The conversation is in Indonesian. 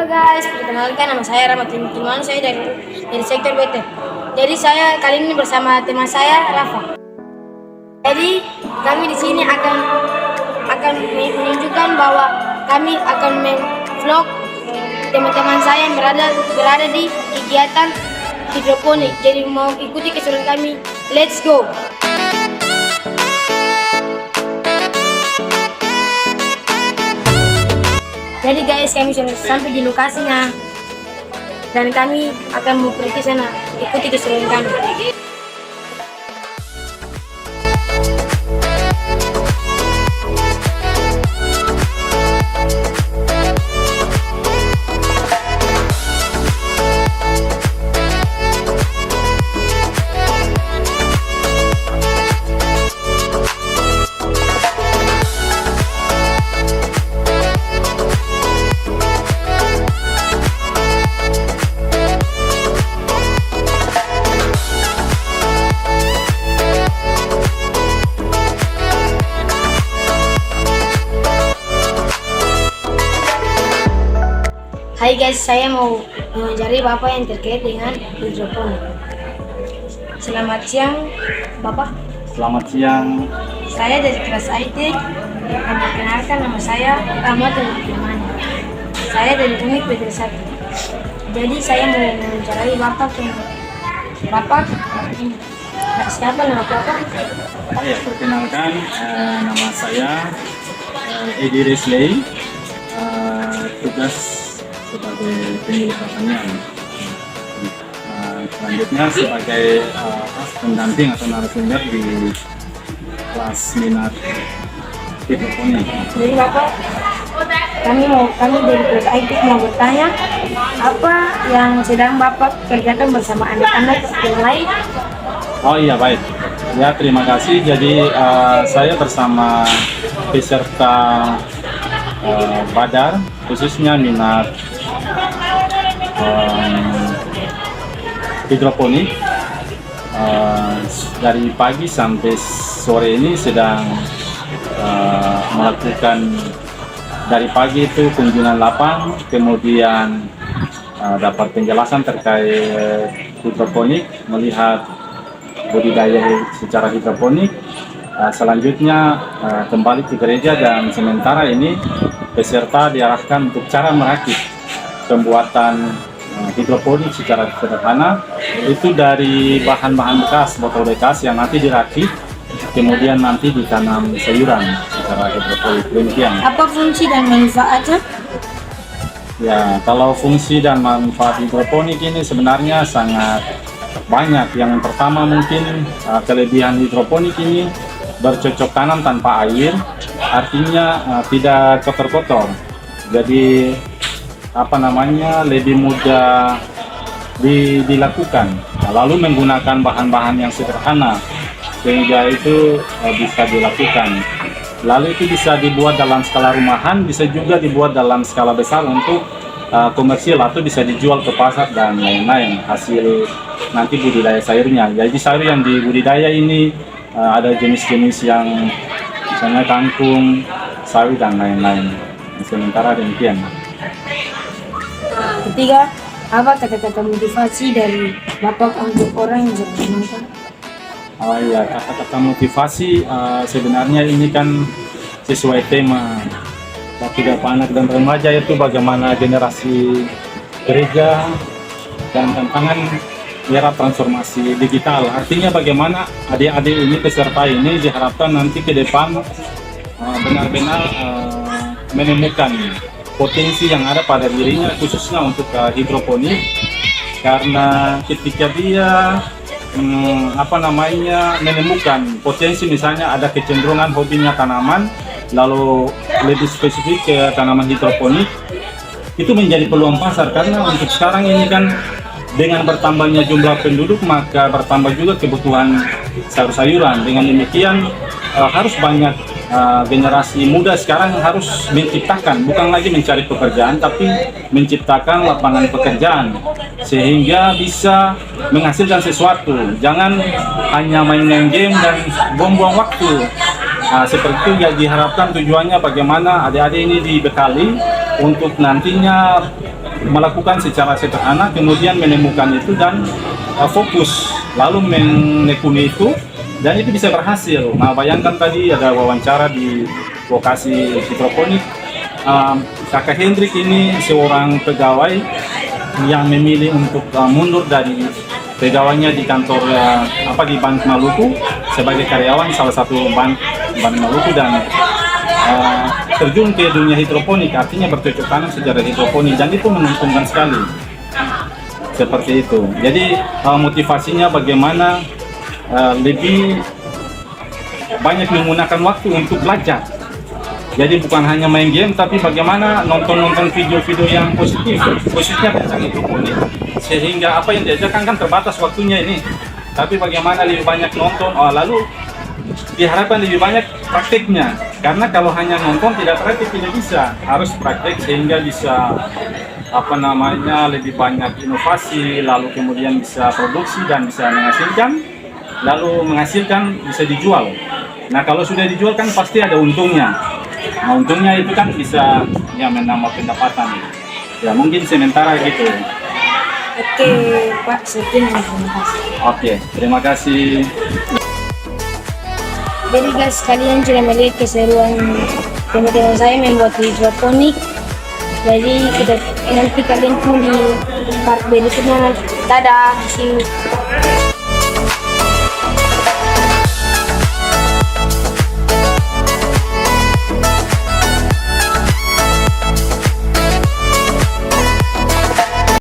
Halo guys, perkenalkan nama saya Rahmat Timtuman, saya dari sektor BT. Jadi saya kali ini bersama teman saya Rafa. Jadi kami di sini akan menunjukkan bahwa kami akan vlog teman-teman saya yang berada di kegiatan hidroponik. Jadi mau ikuti keseruan kami, let's go. Jadi guys, kami sudah sampai di lokasinya dan kami akan mau pergi sana. Ikuti keseruan kami. Hai guys, saya mau mengajari Bapak yang terkait dengan hidroponik. Selamat siang, Bapak. Selamat siang. Saya dari kelas IT. Perkenalkan nama saya Rahmat Timtuman. Saya dari unit BT1. Jadi saya mau mengajarai Bapak siapa nama Bapak? Ya, perkenalkan nama saya Edi Resley, tugas sebagai penyuluh pertanian. Selanjutnya sebagai pendamping atau narasumber di kelas minat hidroponik. Jadi Bapak, kami dari kelas IT mau bertanya, apa yang sedang Bapak kerjakan bersama anak-anak yang lain? Oh iya, baik. Ya, terima kasih. Jadi saya bersama peserta Badar, khususnya minat hidroponik, dari pagi sampai sore ini sedang melakukan dari pagi itu kunjungan lapang, kemudian dapat penjelasan terkait hidroponik, melihat budidaya secara hidroponik. Selanjutnya kembali ke gereja dan sementara ini peserta diarahkan untuk cara merakit pembuatan hidroponik secara sederhana, itu dari bahan-bahan bekas, botol bekas yang nanti dirakit, kemudian nanti ditanam sayuran secara hidroponik. Demikian. Apa fungsi dan manfaatnya? Ya, kalau fungsi dan manfaat hidroponik ini sebenarnya sangat banyak. Yang pertama mungkin kelebihan hidroponik ini bercocok tanam tanpa air, artinya tidak kotor-kotor. Jadi lebih mudah dilakukan. Lalu menggunakan bahan-bahan yang sederhana sehingga itu bisa dilakukan. Lalu itu bisa dibuat dalam skala rumahan, bisa juga dibuat dalam skala besar untuk komersil atau bisa dijual ke pasar dan lain-lain hasil nanti budidaya sayurnya. Jadi sayur yang dibudidaya ini ada jenis-jenis yang misalnya kangkung, sawi dan lain-lain. Sementara demikian. Ketiga, apa kata-kata motivasi dari Bapak untuk orang yang sedang menonton? Oh iya, kata-kata motivasi sebenarnya ini kan sesuai tema Bakti Anak dan Remaja, itu bagaimana generasi gereja dan tantangan era transformasi digital. Artinya bagaimana adik-adik ini, peserta ini diharapkan nanti ke depan benar-benar menemukan potensi yang ada pada dirinya, khususnya untuk hidroponik, karena ketika dia menemukan potensi, misalnya ada kecenderungan hobinya tanaman, lalu lebih spesifik ke tanaman hidroponik, itu menjadi peluang pasar. Karena untuk sekarang ini kan dengan bertambahnya jumlah penduduk, maka bertambah juga kebutuhan sayur-sayuran. Dengan demikian harus banyak generasi muda sekarang harus menciptakan, bukan lagi mencari pekerjaan, tapi menciptakan lapangan pekerjaan sehingga bisa menghasilkan sesuatu. Jangan hanya main game dan buang-buang waktu. Seperti itu ya, diharapkan tujuannya bagaimana adik-adik ini dibekali untuk nantinya melakukan secara sederhana, kemudian menemukan itu dan fokus, lalu menekuni itu, dan itu bisa berhasil. Nah, bayangkan tadi ada wawancara di lokasi hidroponik. Kakak Hendrik ini seorang pegawai yang memilih untuk mundur dari pegawainya di kantor di Bank Maluku sebagai karyawan salah satu bank Maluku, dan terjun ke dunia hidroponik, artinya bercocok tanam secara hidroponik, dan itu menguntungkan sekali. Seperti itu. Jadi motivasinya bagaimana lebih banyak menggunakan waktu untuk belajar. Jadi bukan hanya main game, tapi bagaimana nonton video-video yang positif, khususnya tentang hidroponik. Sehingga apa yang diajarkan kan terbatas waktunya ini. Tapi bagaimana lebih banyak nonton, lalu diharapkan lebih banyak prakteknya. Karena kalau hanya nonton tidak praktek tidak bisa, harus praktek sehingga bisa lebih banyak inovasi, lalu kemudian bisa produksi dan bisa menghasilkan, lalu menghasilkan bisa dijual. Nah, kalau sudah dijual kan pasti ada untungnya. Nah, untungnya itu kan bisa menambah pendapatan. Ya, mungkin sementara gitu. Oke, Pak, sekian, terima kasih. Oke, terima kasih. Jadi guys, kalian sudah melihat keseruan teman-teman saya membuat hidroponik. Jadi nanti kalian tunggu di part berikutnya. Dadah, see you.